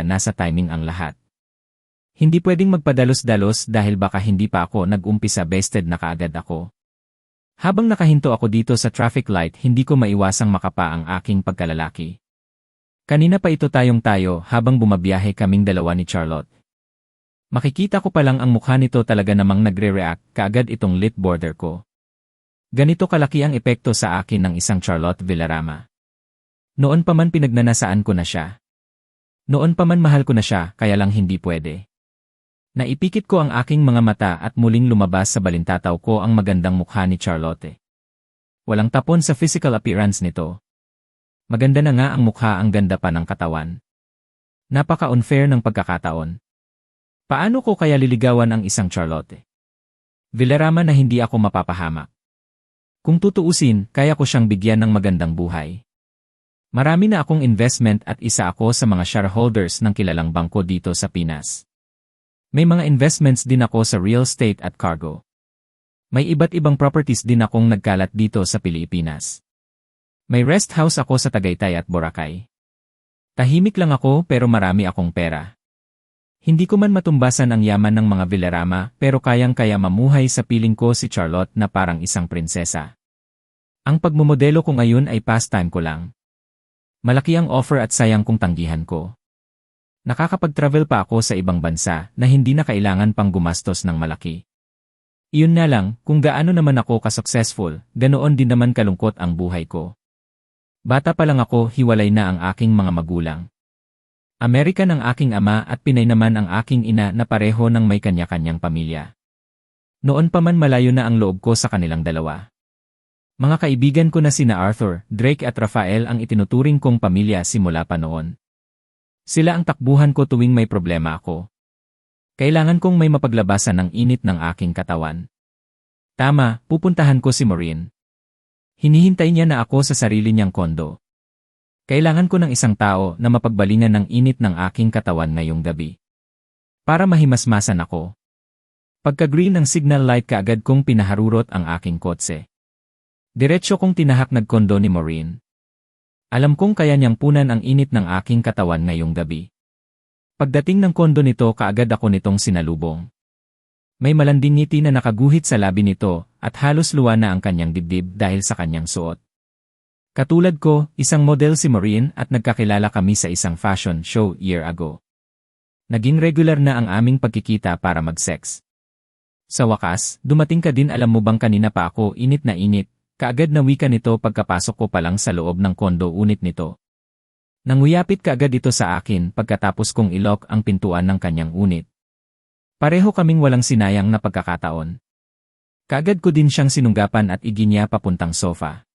nasa timing ang lahat. Hindi pwedeng magpadalos-dalos dahil baka hindi pa ako nag-umpisa bested na kaagad ako. Habang nakahinto ako dito sa traffic light, hindi ko maiwasang makapa ang aking pagkalalaki. Kanina pa ito tayo habang bumabiyahe kaming dalawa ni Charlotte. Makikita ko pa lang ang mukha nito talaga namang nagre-react kaagad itong lip border ko. Ganito kalaki ang epekto sa akin ng isang Charlotte Villarama. Noon pa man pinagnanasaan ko na siya. Noon pa man mahal ko na siya, kaya lang hindi pwede. Naipikit ko ang aking mga mata at muling lumabas sa balintataw ko ang magandang mukha ni Charlotte. Walang tapon sa physical appearance nito. Maganda na nga ang mukha, ang ganda pa ng katawan. Napaka-unfair ng pagkakataon. Paano ko kaya liligawan ang isang Charlotte Villarama na hindi ako mapapahamak? Kung tutuusin, kaya ko siyang bigyan ng magandang buhay. Marami na akong investment at isa ako sa mga shareholders ng kilalang bangko dito sa Pinas. May mga investments din ako sa real estate at cargo. May iba't ibang properties din akong nagkalat dito sa Pilipinas. May rest house ako sa Tagaytay at Boracay. Tahimik lang ako pero marami akong pera. Hindi ko man matumbasan ang yaman ng mga Villarama pero kayang-kaya mamuhay sa piling ko si Charlotte na parang isang prinsesa. Ang pagmumodelo ko ngayon ay pastime ko lang. Malaki ang offer at sayang kung tanggihan ko. Nakakapag-travel pa ako sa ibang bansa na hindi na kailangan pang gumastos ng malaki. Iyon na lang, kung gaano naman ako ka-successful, ganoon din naman kalungkot ang buhay ko. Bata pa lang ako, hiwalay na ang aking mga magulang. American ang aking ama at Pinay naman ang aking ina na pareho ng may kanya-kanyang pamilya. Noon pa man malayo na ang loob ko sa kanilang dalawa. Mga kaibigan ko na sina Arthur, Drake at Rafael ang itinuturing kong pamilya simula pa noon. Sila ang takbuhan ko tuwing may problema ako. Kailangan kong may mapaglabasan ng init ng aking katawan. Tama, pupuntahan ko si Maureen. Hinihintay niya na ako sa sarili niyang kondo. Kailangan ko ng isang tao na mapagbalingan ng init ng aking katawan ngayong gabi. Para mahimasmasan ako. Pagka-green ng signal light kaagad kong pinaharurot ang aking kotse. Diretso kong tinahak nagkondo ni Maureen. Alam kong kaya niyang punan ang init ng aking katawan ngayong gabi. Pagdating ng kondo nito kaagad ako nitong sinalubong. May malanding ngiti na nakaguhit sa labi nito at halos luwa na ang kanyang dibdib dahil sa kanyang suot. Katulad ko, isang model si Maureen at nagkakilala kami sa isang fashion show year ago. Naging regular na ang aming pagkikita para mag-sex. Sa wakas, dumating ka din, alam mo bang kanina pa ako init na init, kaagad na wika nito pagkapasok ko pa lang sa loob ng kondo unit nito. Nanguyapit kaagad ito sa akin pagkatapos kong ilok ang pintuan ng kanyang unit. Pareho kaming walang sinayang na pagkakataon. Kaagad ko din siyang sinunggapan at iginiya papuntang sofa.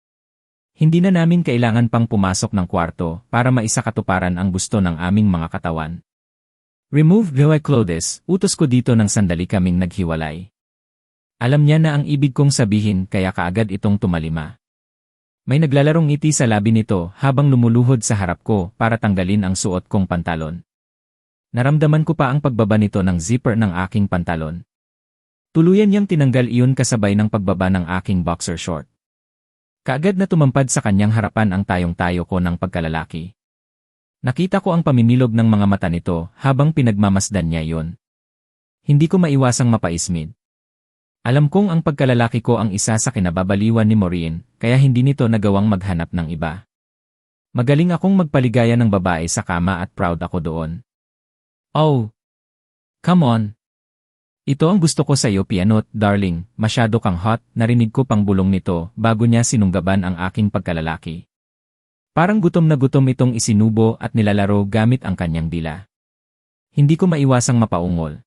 Hindi na namin kailangan pang pumasok ng kwarto para maisakatuparan ang gusto ng aming mga katawan. Remove the clothes, utos ko dito ng sandali kaming naghiwalay. Alam niya na ang ibig kong sabihin kaya kaagad itong tumalima. May naglalarong ngiti sa labi nito habang lumuluhod sa harap ko para tanggalin ang suot kong pantalon. Naramdaman ko pa ang pagbaba nito ng zipper ng aking pantalon. Tuluyan niyang tinanggal iyon kasabay ng pagbaba ng aking boxer short. Kaagad na tumampad sa kanyang harapan ang tayong-tayo ko ng pagkalalaki. Nakita ko ang pamimilog ng mga mata nito habang pinagmamasdan niya iyon. Hindi ko maiwasang mapaismid. Alam kong ang pagkalalaki ko ang isa sa kinababaliwan ni Maureen, kaya hindi nito nagawang maghanap ng iba. Magaling akong magpaligaya ng babae sa kama at proud ako doon. Oh! Come on! Ito ang gusto ko sa iyo, Pianot, darling, masyado kang hot, narinig ko pang bulong nito bago niya sinunggaban ang aking pagkalalaki. Parang gutom na gutom itong isinubo at nilalaro gamit ang kanyang dila. Hindi ko maiwasang mapaungol.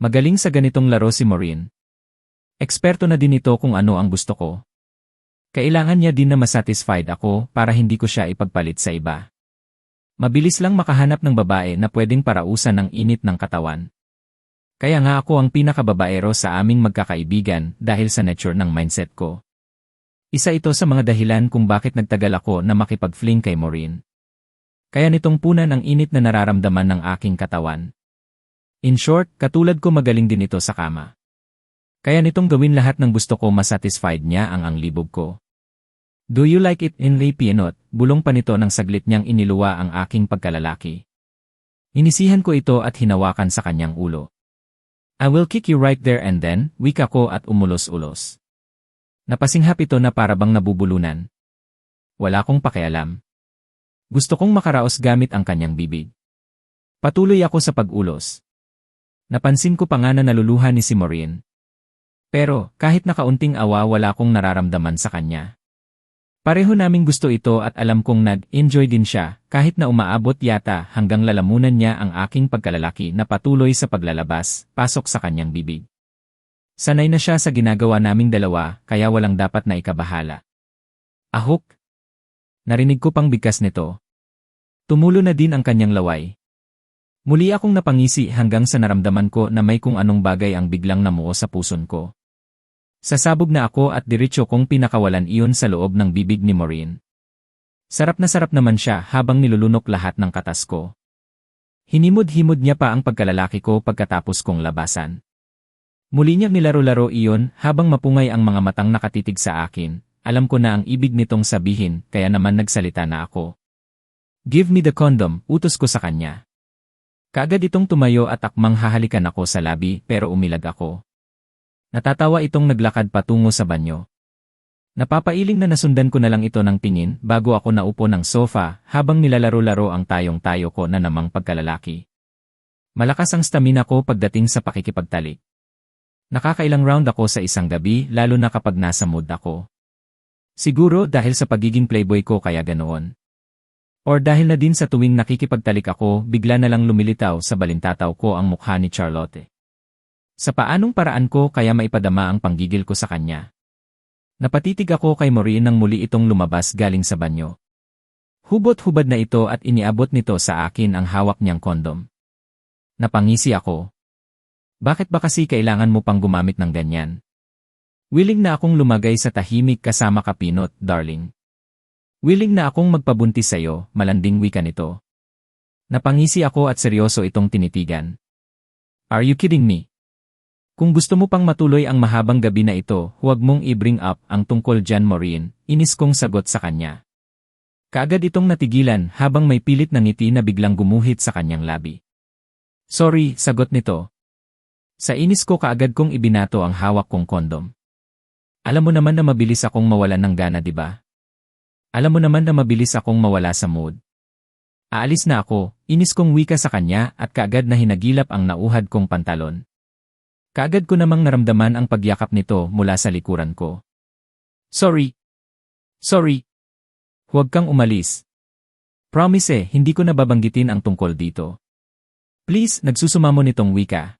Magaling sa ganitong laro si Maureen. Eksperto na din ito kung ano ang gusto ko. Kailangan niya din na masatisfied ako para hindi ko siya ipagpalit sa iba. Mabilis lang makahanap ng babae na pwedeng parausan ng init ng katawan. Kaya nga ako ang pinakababaero sa aming magkakaibigan dahil sa nature ng mindset ko. Isa ito sa mga dahilan kung bakit nagtagal ako na makipag-fling kay Maureen. Kaya nitong punan ang init na nararamdaman ng aking katawan. In short, katulad ko magaling din ito sa kama. Kaya nitong gawin lahat ng gusto ko masatisfied niya ang libog ko. Do you like it, Inlay Pianot? Bulong pa nito ng saglit niyang iniluwa ang aking pagkalalaki. Inisihan ko ito at hinawakan sa kanyang ulo. I will kick you right there and then, wika ko at umulos-ulos. Napasinghap ito na parabang nabubulunan. Wala kong pakialam. Gusto kong makaraos gamit ang kanyang bibig. Patuloy ako sa pag-ulos. Napansin ko pa nga na naluluha ni si Maureen. Pero, kahit na kaunting awa wala akong nararamdaman sa kanya. Pareho naming gusto ito at alam kong nag-enjoy din siya, kahit na umaabot yata hanggang lalamunan niya ang aking pagkalalaki na patuloy sa paglalabas, pasok sa kanyang bibig. Sanay na siya sa ginagawa naming dalawa, kaya walang dapat na ikabahala. Ahok! Narinig ko pang bigkas nito. Tumulo na din ang kanyang laway. Muli akong napangisi hanggang sa naramdaman ko na may kung anong bagay ang biglang namuo sa puson ko. Sasabog na ako at diretso kong pinakawalan iyon sa loob ng bibig ni Maureen. Sarap na sarap naman siya habang nilulunok lahat ng katas ko. Hinimod-himod niya pa ang pagkalalaki ko pagkatapos kong labasan. Muli niya nilaro-laro iyon habang mapungay ang mga matang nakatitig sa akin. Alam ko na ang ibig nitong sabihin kaya naman nagsalita na ako. Give me the condom, utos ko sa kanya. Kaagad itong tumayo at akmang hahalikan ako sa labi pero umilag ako. Natatawa itong naglakad patungo sa banyo. Napapailing na nasundan ko na lang ito ng tingin bago ako naupo ng sofa habang nilalaro-laro ang tayong-tayo ko na namang pagkalalaki. Malakas ang stamina ko pagdating sa pakikipagtalik. Nakakailang round ako sa isang gabi lalo na kapag nasa mood ako. Siguro dahil sa pagiging playboy ko kaya ganoon. Or dahil na din sa tuwing nakikipagtalik ako bigla na lang lumilitaw sa balintataw ko ang mukha ni Charlotte. Sa paanong paraan ko kaya maipadama ang panggigil ko sa kanya. Napatitig ako kay Maureen nang muli itong lumabas galing sa banyo. Hubot-hubad na ito at iniabot nito sa akin ang hawak niyang kondom. Napangisi ako. Bakit ba kasi kailangan mo pang gumamit ng ganyan? Willing na akong lumagay sa tahimik kasama ka Pinot, darling. Willing na akong magpabuntis sa'yo, malanding wika nito. Napangisi ako at seryoso itong tinitigan. Are you kidding me? Kung gusto mo pang matuloy ang mahabang gabi na ito, huwag mong i-bring up ang tungkol dyan Maureen, inis kong sagot sa kanya. Kaagad itong natigilan habang may pilit na ngiti na biglang gumuhit sa kanyang labi. Sorry, sagot nito. Sa inis ko kaagad kong ibinato ang hawak kong kondom. Alam mo naman na mabilis akong mawalan ng gana, di ba? Alam mo naman na mabilis akong mawala sa mood. Aalis na ako, inis kong wika sa kanya at kaagad na hinagilap ang nauhad kong pantalon. Kaagad ko namang naramdaman ang pagyakap nito mula sa likuran ko. Sorry. Sorry. Huwag kang umalis. Promise hindi ko nababanggitin ang tungkol dito. Please, nagsusumamo nitong wika.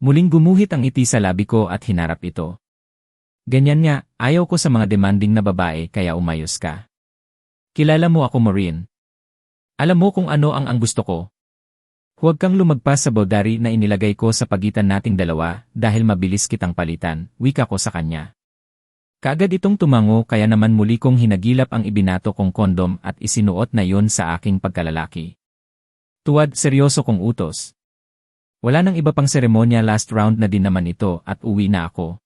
Muling gumuhit ang iti sa labi ko at hinarap ito. Ganyan nga, ayaw ko sa mga demanding na babae kaya umayos ka. Kilala mo ako Maureen. Alam mo kung ano ang gusto ko. Huwag kang lumagpas sa boundary na inilagay ko sa pagitan nating dalawa dahil mabilis kitang palitan, wika ko sa kanya. Kaagad itong tumango kaya naman muli kong hinagilap ang ibinato kong kondom at isinuot na yon sa aking pagkalalaki. Tuwad, seryoso kong utos. Wala nang iba pang seremonya, last round na din naman ito at uwi na ako.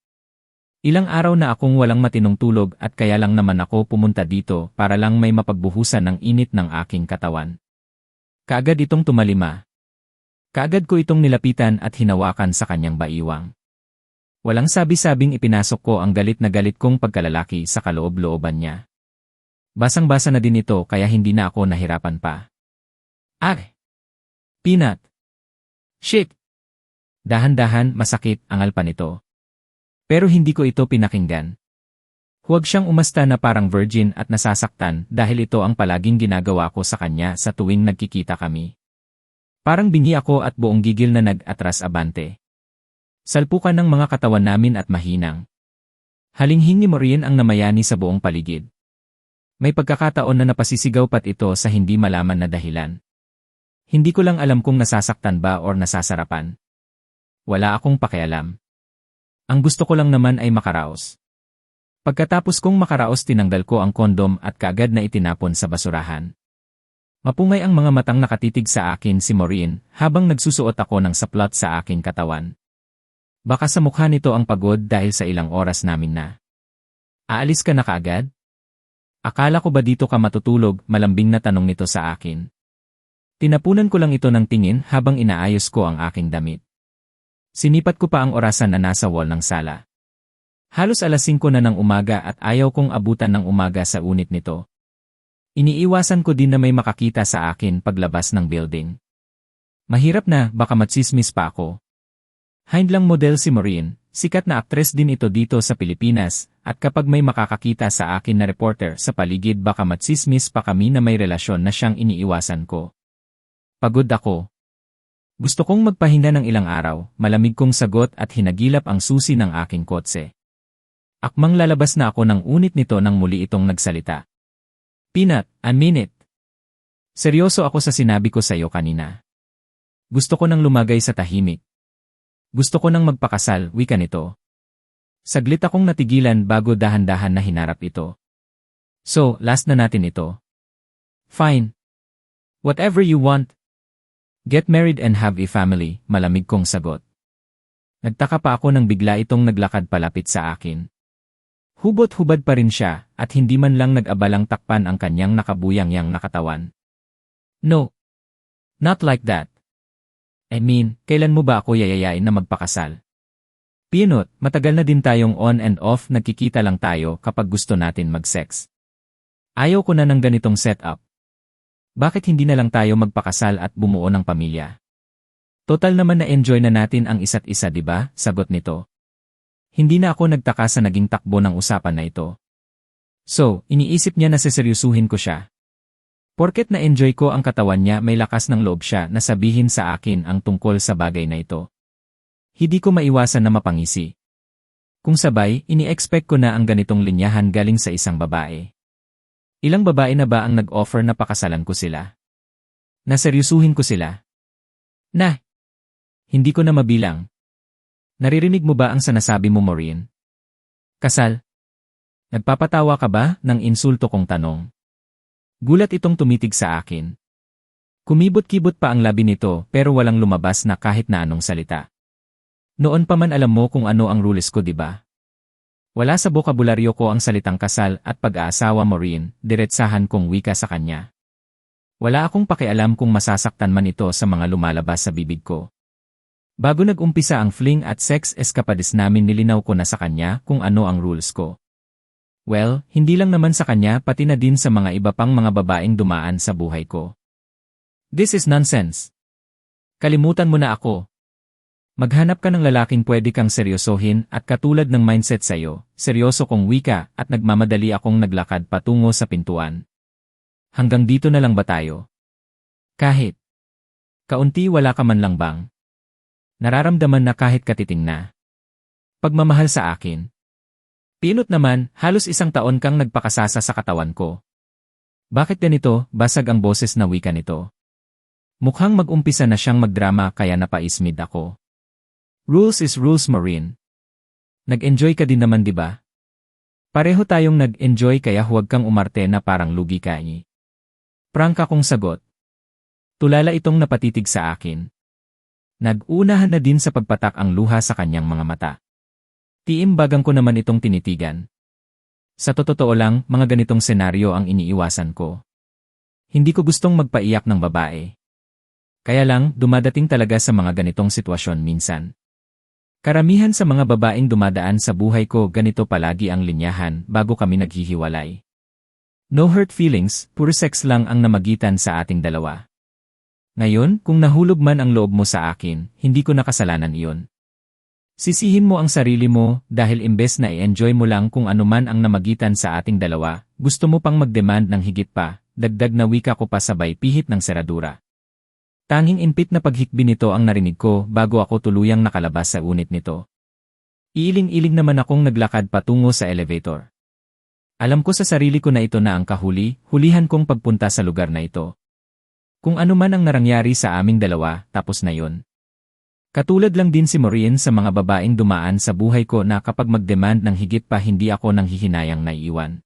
Ilang araw na akong walang matinong tulog at kaya lang naman ako pumunta dito para lang may mapagbuhusan ng init ng aking katawan. Kaagad itong tumalima. Kaagad ko itong nilapitan at hinawakan sa kanyang baiwang. Walang sabi-sabing ipinasok ko ang galit na galit kong pagkalalaki sa kaloob-looban niya. Basang-basa na din ito kaya hindi na ako nahirapan pa. Peanut. Shit! Dahan-dahan, masakit, angal pa nito. Pero hindi ko ito pinakinggan. Huwag siyang umasta na parang virgin at nasasaktan dahil ito ang palaging ginagawa ko sa kanya sa tuwing nagkikita kami. Parang bingi ako at buong gigil na nag-atras abante. Salpukan ng mga katawan namin at mahinang. Halinghing ni Maureen ang namayani sa buong paligid. May pagkakataon na napasisigaw pat ito sa hindi malaman na dahilan. Hindi ko lang alam kung nasasaktan ba or nasasarapan. Wala akong pakialam. Ang gusto ko lang naman ay makaraos. Pagkatapos kong makaraos tinanggal ko ang kondom at kaagad na itinapon sa basurahan. Mapungay ang mga matang nakatitig sa akin si Maureen habang nagsusuot ako ng saplot sa aking katawan. Baka sa mukha nito ang pagod dahil sa ilang oras namin na. Aalis ka na kaagad? Akala ko ba dito ka matutulog, malambing na tanong nito sa akin. Tinapunan ko lang ito ng tingin habang inaayos ko ang aking damit. Sinipat ko pa ang orasan na nasa wall ng sala. Halos alas 5 na ng umaga at ayaw kong abutan ng umaga sa unit nito. Iniiwasan ko din na may makakita sa akin paglabas ng building. Mahirap na, baka matsismis pa ako. Hindlang model si Maureen, sikat na aktres din ito dito sa Pilipinas, at kapag may makakakita sa akin na reporter sa paligid baka matsismis pa kami na may relasyon na siyang iniiwasan ko. Pagod ako. Gusto kong magpahinga ng ilang araw, malamig kong sagot at hinagilap ang susi ng aking kotse. Akmang lalabas na ako ng unit nito nang muli itong nagsalita. Peanut, a minute. Seryoso ako sa sinabi ko sa iyo kanina. Gusto ko nang lumagay sa tahimik. Gusto ko nang magpakasal, wika nito. Saglit akong natigilan bago dahan-dahan na hinarap ito. So, last na natin ito. Fine. Whatever you want. Get married and have a family, malamig kong sagot. Nagtaka pa ako nang bigla itong naglakad palapit sa akin. Hubot-hubad pa rin siya at hindi man lang nag-abalang takpan ang kanyang nakabuyang-yang nakatawan. No. Not like that. I mean, kailan mo ba ako yayayain na magpakasal? Peanut, matagal na din tayong on and off nagkikita lang tayo kapag gusto natin mag-sex. Ayaw ko na ng ganitong setup. Bakit hindi na lang tayo magpakasal at bumuo ng pamilya? Total naman na-enjoy na natin ang isa't isa, diba? Sagot nito. Hindi na ako nagtaka sa naging takbo ng usapan na ito. So, iniisip niya na seseryosuhin ko siya. Porket na-enjoy ko ang katawan niya, may lakas ng loob siya na sabihin sa akin ang tungkol sa bagay na ito. Hindi ko maiwasan na mapangisi. Kung sabay, ini-expect ko na ang ganitong linyahan galing sa isang babae. Ilang babae na ba ang nag-offer na pakasalan ko sila? Naseryosuhin ko sila? Hindi ko na mabilang. Naririnig mo ba ang sinasabi mo, Maureen? Kasal? Nagpapatawa ka ba ng insulto kong tanong? Gulat itong tumitig sa akin. Kumibot-kibot pa ang labi nito pero walang lumabas na kahit na anong salita. Noon pa man alam mo kung ano ang rules ko, diba? Wala sa bokabularyo ko ang salitang kasal at pag-aasawa, Maureen, diretsahan kong wika sa kanya. Wala akong pakialam kung masasaktan man ito sa mga lumalabas sa bibig ko. Bago nag-umpisa ang fling at sex escapades namin nilinaw ko na sa kanya kung ano ang rules ko. Well, hindi lang naman sa kanya pati na din sa mga iba pang mga babaeng dumaan sa buhay ko. This is nonsense. Kalimutan mo na ako. Maghanap ka ng lalaking pwede kang seryosohin at katulad ng mindset sa'yo, seryoso kong wika at nagmamadali akong naglakad patungo sa pintuan. Hanggang dito na lang ba tayo? Kahit kaunti wala ka man lang bang? Nararamdaman na kahit katiting na pagmamahal sa akin. Peanut naman, halos 1 taon kang nagpakasasa sa katawan ko. Bakit ganito? Basag ang boses na wika nito. Mukhang mag-umpisa na siyang magdrama kaya napaismid ako. Rules is rules, Maureen. Nag-enjoy ka din naman, diba? Pareho tayong nag-enjoy kaya huwag kang umarte na parang lugi ka niya. Prangka kong sagot. Tulala itong napatitig sa akin. Nag-unahan na din sa pagpatak ang luha sa kanyang mga mata. Tiimbagang ko naman itong tinitigan. Sa totoo lang, mga ganitong senaryo ang iniiwasan ko. Hindi ko gustong magpaiyak ng babae. Kaya lang, dumadating talaga sa mga ganitong sitwasyon minsan. Karamihan sa mga babaeng dumadaan sa buhay ko ganito palagi ang linyahan bago kami naghihiwalay. No hurt feelings, puro sex lang ang namagitan sa ating dalawa. Ngayon, kung nahulog man ang loob mo sa akin, hindi ko nakasalanan iyon. Sisihin mo ang sarili mo dahil imbes na i-enjoy mo lang kung ano man ang namagitan sa ating dalawa, gusto mo pang mag-demand ng higit pa, dagdag na wika ko pa sabay pihit ng seradura. Tanging impit na paghikbi nito ang narinig ko bago ako tuluyang nakalabas sa unit nito. Iiling-iling naman akong naglakad patungo sa elevator. Alam ko sa sarili ko na ito na ang hulihan kong pagpunta sa lugar na ito. Kung ano man ang narangyari sa aming dalawa, tapos na yun. Katulad lang din si Maureen sa mga babaeng dumaan sa buhay ko na kapag mag-demand ng higit pa hindi ako nang hihinayang naiiwan.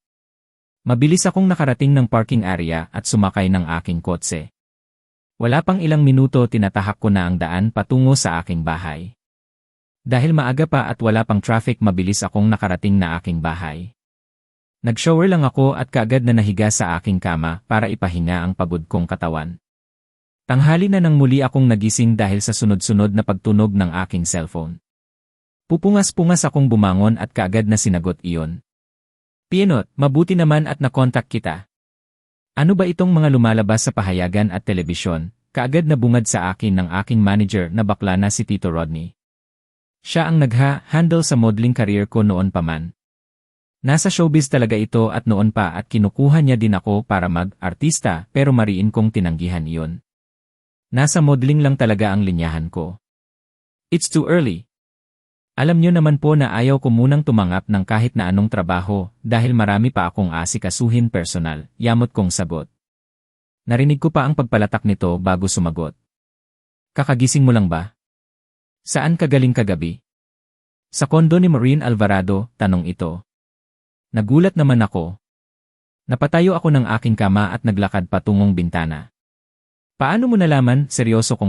Mabilis akong nakarating ng parking area at sumakay ng aking kotse. Wala pang ilang minuto tinatahak ko na ang daan patungo sa aking bahay. Dahil maaga pa at wala pang traffic mabilis akong nakarating na aking bahay. Nag-shower lang ako at kaagad na nahiga sa aking kama para ipahinga ang pagod kong katawan. Tanghali na nang muli akong nagising dahil sa sunod-sunod na pagtunog ng aking cellphone. Pupungas-pungas akong bumangon at kaagad na sinagot iyon. Pienot, mabuti naman at nakontak kita. Ano ba itong mga lumalabas sa pahayagan at telebisyon? Kaagad na bungad sa akin ng aking manager na bakla na si Tito Rodney. Siya ang handle sa modeling career ko noon pa man. Nasa showbiz talaga ito at noon pa at kinukuha niya din ako para mag-artista pero mariin kong tinanggihan iyon. Nasa modeling lang talaga ang linyahan ko. It's too early. Alam niyo naman po na ayaw ko munang tumanggap ng kahit na anong trabaho dahil marami pa akong asikasuhin personal, yamot kong sagot. Narinig ko pa ang pagpalatak nito bago sumagot. Kakagising mo lang ba? Saan ka galing kagabi? Sa kondo ni Maureen Alvarado, tanong ito. Nagulat naman ako. Napatayo ako ng aking kama at naglakad patungong bintana. Paano mo nalaman? Seryoso kong